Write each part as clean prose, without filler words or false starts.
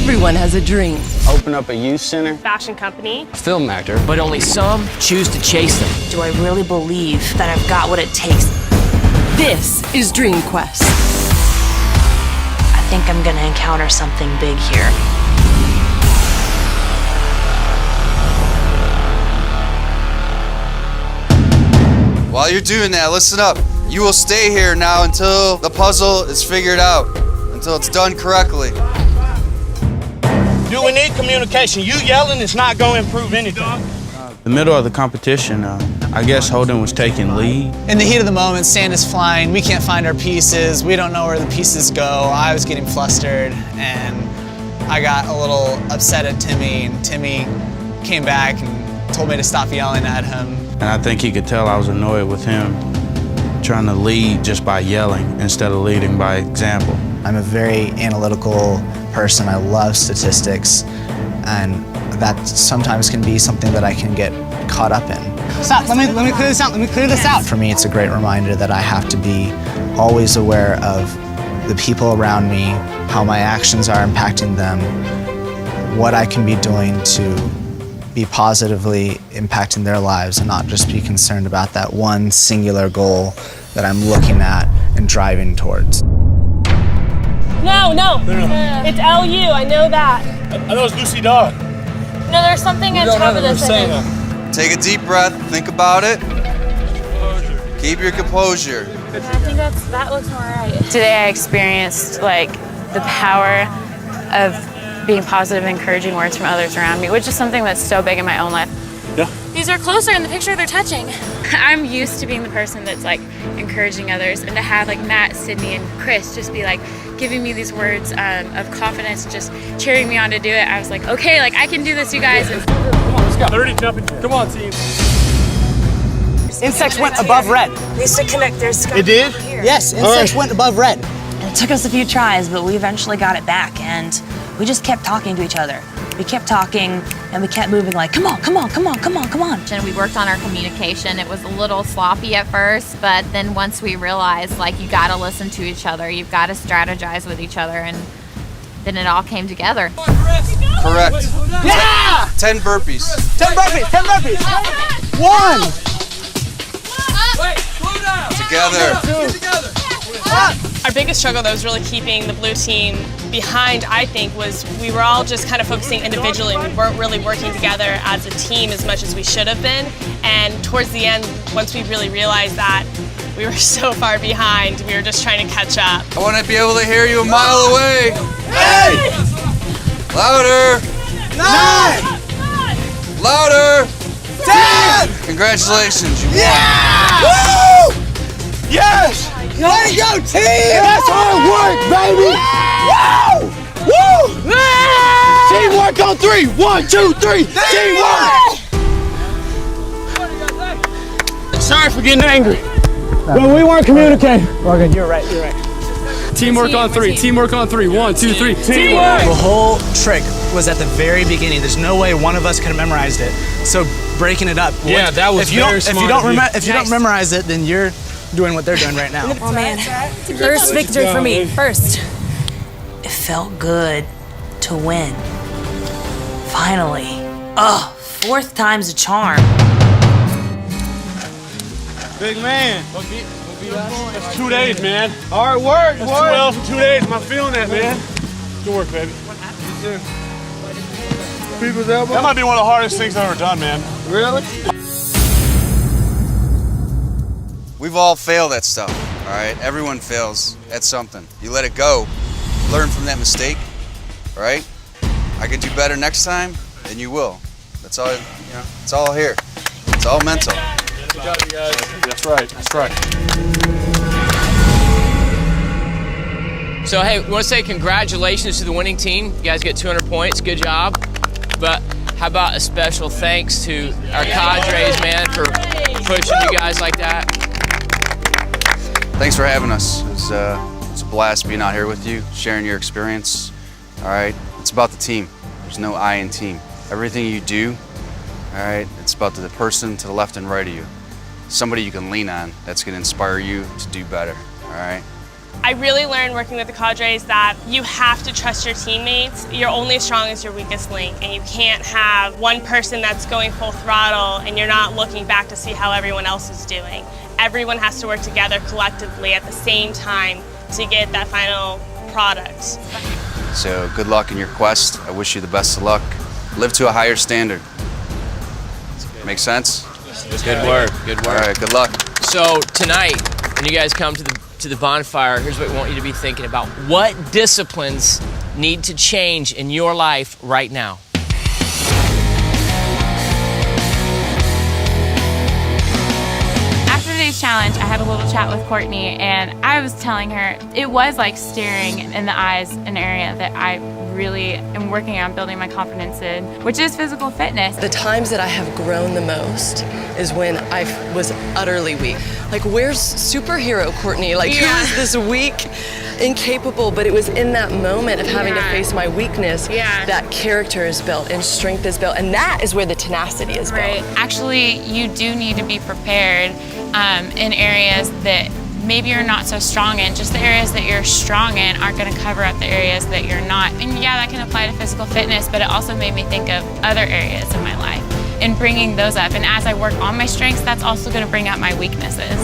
Everyone has a dream. Open up a youth center. Fashion company. A film actor. But only some choose to chase them. Do I really believe that I've got what it takes? This is Dream Quest. I think I'm gonna encounter something big here. While you're doing that, listen up. You will stay here now until the puzzle is figured out, until it's done correctly. We need communication. You yelling is not going to improve anything. The middle of the competition, I guess Holden was taking lead. In the heat of the moment, sand is flying. We can't find our pieces. We don't know where the pieces go. I was getting flustered, and I got a little upset at Timmy, and Timmy came back and told me to stop yelling at him. And I think he could tell I was annoyed with him, trying to lead just by yelling instead of leading by example. I'm a very analytical person. I love statistics, and that sometimes can be something that I can get caught up in. Stop, let me clear this out, let me clear this out. For me, it's a great reminder that I have to be always aware of the people around me, how my actions are impacting them, what I can be doing to be positively impacting their lives and not just be concerned about that one singular goal that I'm looking at and driving towards. No. It's LU, I know that. I know it's Lucy Dog. No, there's something on top of this. Take a deep breath, think about it. Keep your composure. I think that looks more right. Today I experienced the power of being positive, encouraging words from others around me, which is something that's so big in my own life. Yeah. These are closer in the picture, they're touching. I'm used to being the person that's encouraging others, and to have Matt, Sydney, and Chris just be giving me these words of confidence, just cheering me on to do it. I was like, okay, I can do this, you guys. Come on, let's go. 30 jumping. Come on, team. Insects went above red. Needs to connect their sky. It did? Yes, insects went above red. It took us a few tries, but we eventually got it back, and we just kept talking to each other. We kept talking, and we kept moving come on. And we worked on our communication. It was a little sloppy at first, but then once we realized, you gotta listen to each other, you've gotta strategize with each other, and then it all came together. Correct. Yeah! 10 burpees. 10 burpees, 10 burpees. 1. Together. Our biggest struggle, though, was really keeping the blue team behind, I think, was we were all just kind of focusing individually. We weren't really working together as a team as much as we should have been. And towards the end, once we really realized that we were so far behind, we were just trying to catch up. I want to be able to hear you a mile away. Hey! Louder. 9. Louder. 10. Congratulations, you won. Yeah! Woo! Yes! Way to go, team! That's hard work, baby! Woo! Teamwork on 3. 1, 2, 3. Teamwork! Sorry for getting angry. But we weren't communicating. Morgan, you're right. Teamwork on 3. Teamwork on 3. 1, 2, 3. Teamwork! The whole trick was at the very beginning. There's no way one of us could have memorized it. So breaking it up. Yeah, that was very smart. If you don't memorize it, then you're doing what they're doing right now. Oh man, first victory for me, first. It felt good to win. Finally. Fourth time's a charm. Big man. That's 2 days, man. Hard work, boy. 12 for 2 days. I'm feeling that, man. Good work, baby. People's elbow. That might be one of the hardest things I've ever done, man. Really? We've all failed at stuff, all right? Everyone fails at something. You let it go, learn from that mistake, all right? I can do better next time, then you will. That's all, it's all here. It's all mental. Good job, you guys. That's right, that's right. So, hey, we want to say congratulations to the winning team. You guys get 200 points. Good job. But how about a special thanks to our cadres, man, for pushing you guys like that. Thanks for having us. It's a blast being out here with you, sharing your experience. All right, it's about the team. There's no I in team. Everything you do, all right, it's about the person to the left and right of you. Somebody you can lean on that's going to inspire you to do better. All right, I really learned working with the cadres that you have to trust your teammates. You're only as strong as your weakest link, and you can't have one person that's going full throttle and you're not looking back to see how everyone else is doing. Everyone has to work together collectively at the same time to get that final product. So good luck in your quest. I wish you the best of luck. Live to a higher standard. Make sense? Good work, good work. All right, good luck. So tonight, when you guys come to the bonfire, here's what we want you to be thinking about. What disciplines need to change in your life right now? After today's challenge, I had a little chat with Courtney, and I was telling her it was like staring in the eyes an area that I really am working on building my confidence in, which is physical fitness. The times that I have grown the most is when I was utterly weak. Like, where's superhero Courtney? Like, who is this weak, incapable? But it was in that moment of having to face my weakness that character is built and strength is built, and that is where the tenacity is built. Actually, you do need to be prepared in areas that maybe you're not so strong in. Just the areas that you're strong in aren't going to cover up the areas that you're not. And yeah, that can apply to physical fitness, but it also made me think of other areas in my life and bringing those up. And as I work on my strengths, that's also going to bring out my weaknesses.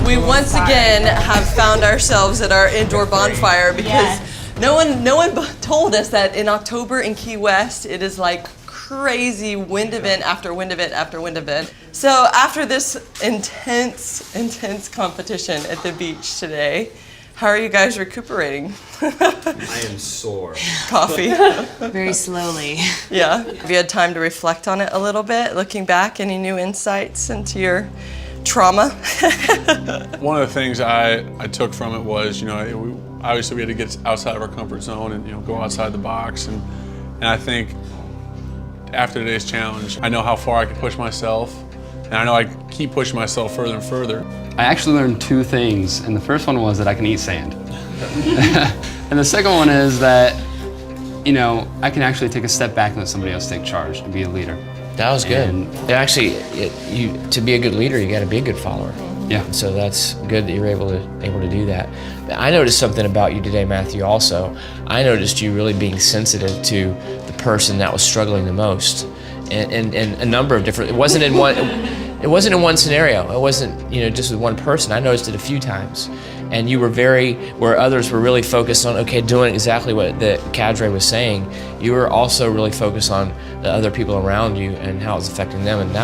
We once again have found ourselves at our indoor bonfire because no one told us that in October in Key West it is like crazy wind event after wind event after wind event. So after this intense competition at the beach today, how are you guys recuperating? I am sore. Coffee. Very slowly. Yeah. Have you had time to reflect on it a little bit? Looking back, any new insights into your trauma? One of the things I took from it was, obviously we had to get outside of our comfort zone and go outside the box, and I think after today's challenge, I know how far I can push myself, and I know I keep pushing myself further and further. I actually learned two things, and the first one was that I can eat sand. And the second one is that, I can actually take a step back and let somebody else take charge and be a leader. That was good. And to be a good leader, you got to be a good follower. Yeah. So that's good that you're able to do that. I noticed something about you today, Matthew. Also, I noticed you really being sensitive to the person that was struggling the most, and a number of different. It wasn't in one scenario. It wasn't just with one person. I noticed it a few times, and you were where others were really focused on doing exactly what the cadre was saying. You were also really focused on the other people around you and how it was affecting them, and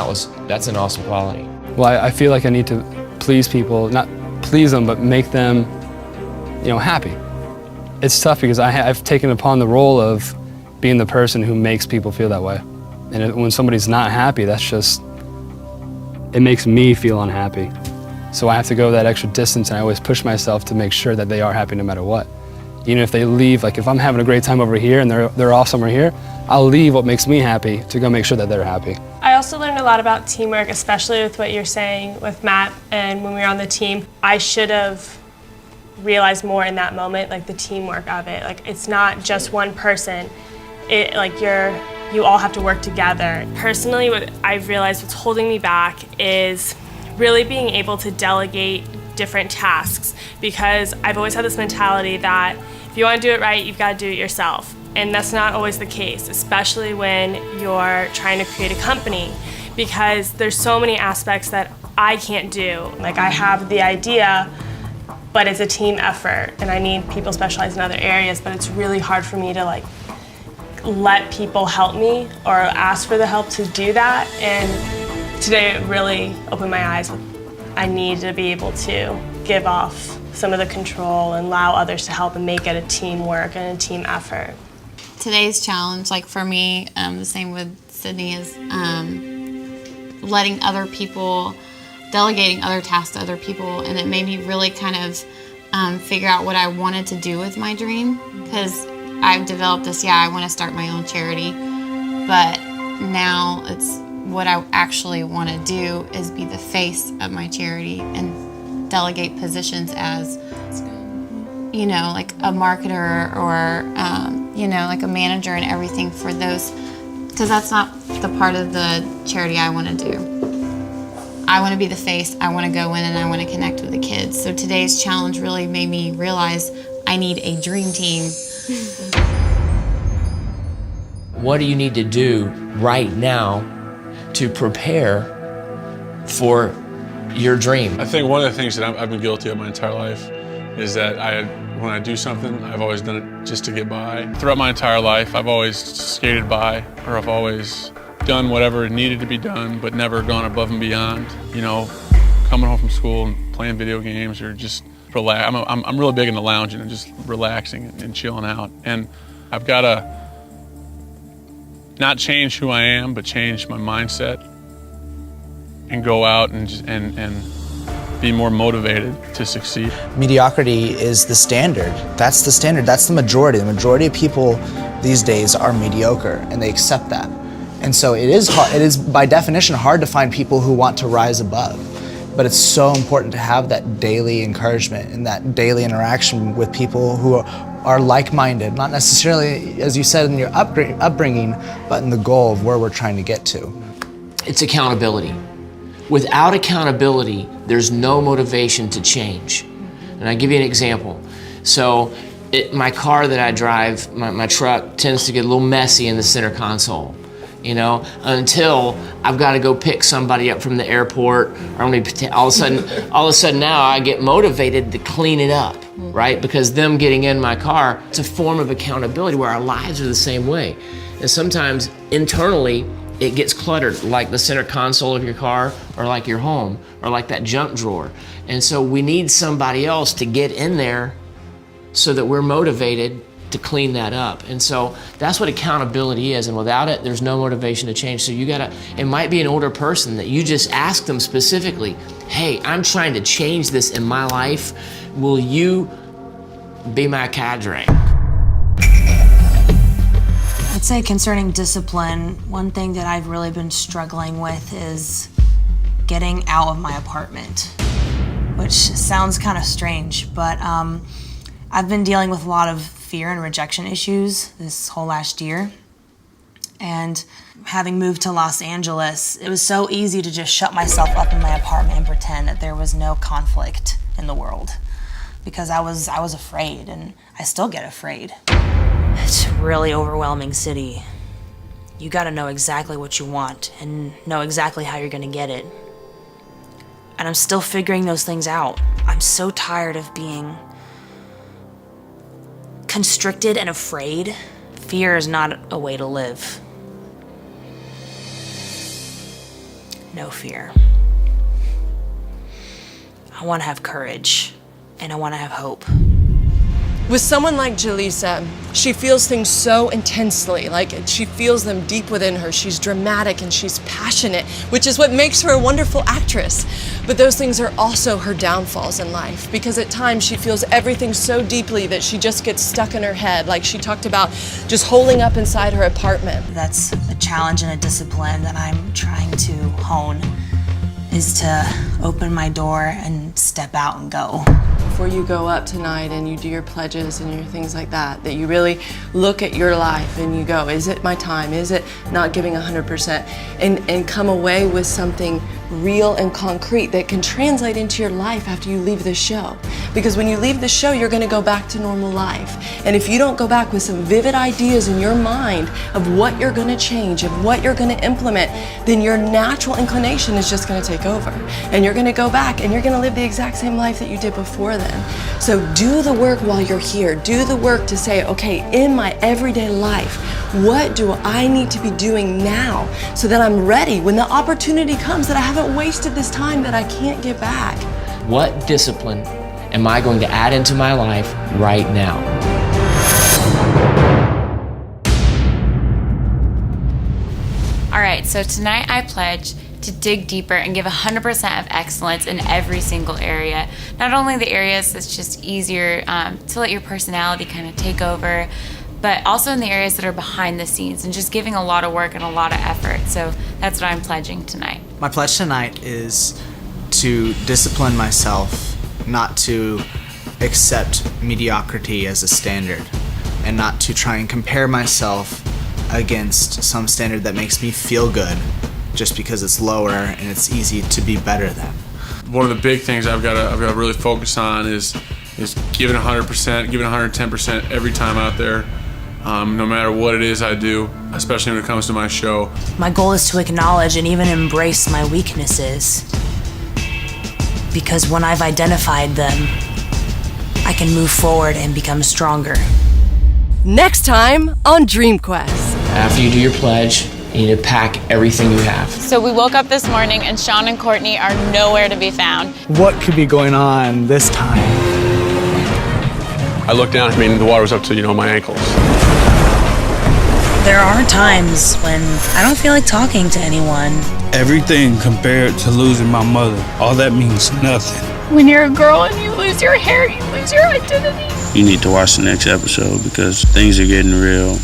that's an awesome quality. Well, I feel like I need to please people, not please them, but make them, happy. It's tough because I've taken upon the role of being the person who makes people feel that way. And when somebody's not happy, it makes me feel unhappy. So I have to go that extra distance, and I always push myself to make sure that they are happy no matter what. Even if they leave, like if I'm having a great time over here and they're off somewhere here, I'll leave what makes me happy to go make sure that they're happy. I also learned a lot about teamwork, especially with what you're saying with Matt and when we were on the team. I should have realized more in that moment, like the teamwork of it. Like, it's not just one person. You all have to work together. Personally, what I've realized what's holding me back is really being able to delegate different tasks, because I've always had this mentality that if you want to do it right, you've got to do it yourself. And that's not always the case, especially when you're trying to create a company, because there's so many aspects that I can't do. Like, I have the idea, but it's a team effort, and I need people specialized in other areas, but it's really hard for me to let people help me or ask for the help to do that. And today it really opened my eyes. I need to be able to give off some of the control and allow others to help and make it a teamwork and a team effort. Today's challenge, for me, the same with Sydney, is letting other people, delegating other tasks to other people, and it made me really kind of figure out what I wanted to do with my dream, because I've developed this, I want to start my own charity, but now it's what I actually want to do is be the face of my charity and delegate positions as, like a marketer or, like a manager and everything for those, because that's not the part of the charity I want to do. I want to be the face, I want to go in and I want to connect with the kids. So today's challenge really made me realize I need a dream team. What do you need to do right now to prepare for your dream? I think one of the things that I've been guilty of my entire life is that when I do something, I've always done it just to get by. Throughout my entire life, I've always skated by, or I've always done whatever needed to be done, but never gone above and beyond. You know, coming home from school and playing video games or just relax. I'm really big into lounging and just relaxing and chilling out. And I've got to not change who I am, but change my mindset and go out and be more motivated to succeed. Mediocrity is the standard. That's the standard. That's the majority. The majority of people these days are mediocre, and they accept that. And so it is hard. It is by definition hard to find people who want to rise above. But it's so important to have that daily encouragement and that daily interaction with people who are like-minded, not necessarily, as you said, in your upbringing, but in the goal of where we're trying to get to. It's accountability. Without accountability, there's no motivation to change. And I'll give you an example. So my car that I drive, my truck, tends to get a little messy in the center console, you know, until I've got to go pick somebody up from the airport, or all of a sudden now I get motivated to clean it up, right? Because them getting in my car, it's a form of accountability where our lives are the same way. And sometimes internally, it gets cluttered, like the center console of your car, or like your home, or like that junk drawer. And so we need somebody else to get in there so that we're motivated to clean that up. And so that's what accountability is, and without it, there's no motivation to change. So it might be an older person that you just ask them specifically, hey, I'm trying to change this in my life. Will you be my cadre? I'd say concerning discipline, one thing that I've really been struggling with is getting out of my apartment, which sounds kind of strange, but I've been dealing with a lot of fear and rejection issues this whole last year. And having moved to Los Angeles, it was so easy to just shut myself up in my apartment and pretend that there was no conflict in the world, because I was afraid, and I still get afraid. It's a really overwhelming city. You gotta know exactly what you want and know exactly how you're gonna get it. And I'm still figuring those things out. I'm so tired of being constricted and afraid. Fear is not a way to live. No fear. I wanna have courage, and I wanna have hope. With someone like Jaleesa, she feels things so intensely, like she feels them deep within her. She's dramatic and she's passionate, which is what makes her a wonderful actress. But those things are also her downfalls in life, because at times she feels everything so deeply that she just gets stuck in her head, like she talked about just holding up inside her apartment. That's a challenge and a discipline that I'm trying to hone, is to open my door and step out and go. Before you go up tonight and you do your pledges and your things like that, that you really look at your life and you go, is it my time? Is it not giving 100%? And come away with something real and concrete that can translate into your life after you leave the show. Because when you leave the show, you're gonna go back to normal life. And if you don't go back with some vivid ideas in your mind of what you're gonna change, of what you're gonna implement, then your natural inclination is just gonna take over. And you're gonna go back and you're gonna live the exact same life that you did before then. So do the work while you're here. Do the work to say, okay, in my everyday life, what do I need to be doing now so that I'm ready when the opportunity comes, that I haven't wasted this time that I can't get back? What discipline am I going to add into my life right now? All right, so tonight I pledge to dig deeper and give 100% of excellence in every single area. Not only the areas that's just easier to let your personality kind of take over, but also in the areas that are behind the scenes and just giving a lot of work and a lot of effort. So that's what I'm pledging tonight. My pledge tonight is to discipline myself, not to accept mediocrity as a standard, and not to try and compare myself against some standard that makes me feel good, just because it's lower and it's easy to be better than. One of the big things I've got to really focus on is giving 100%, giving 110% every time out there, no matter what it is I do, especially when it comes to my show. My goal is to acknowledge and even embrace my weaknesses, because when I've identified them, I can move forward and become stronger. Next time on Dream Quest. After you do your pledge, you need to pack everything you have. So we woke up this morning and Sean and Courtney are nowhere to be found. What could be going on this time? I looked down, the water was up to, my ankles. There are times when I don't feel like talking to anyone. Everything compared to losing my mother, all that means nothing. When you're a girl and you lose your hair, you lose your identity. You need to watch the next episode because things are getting real.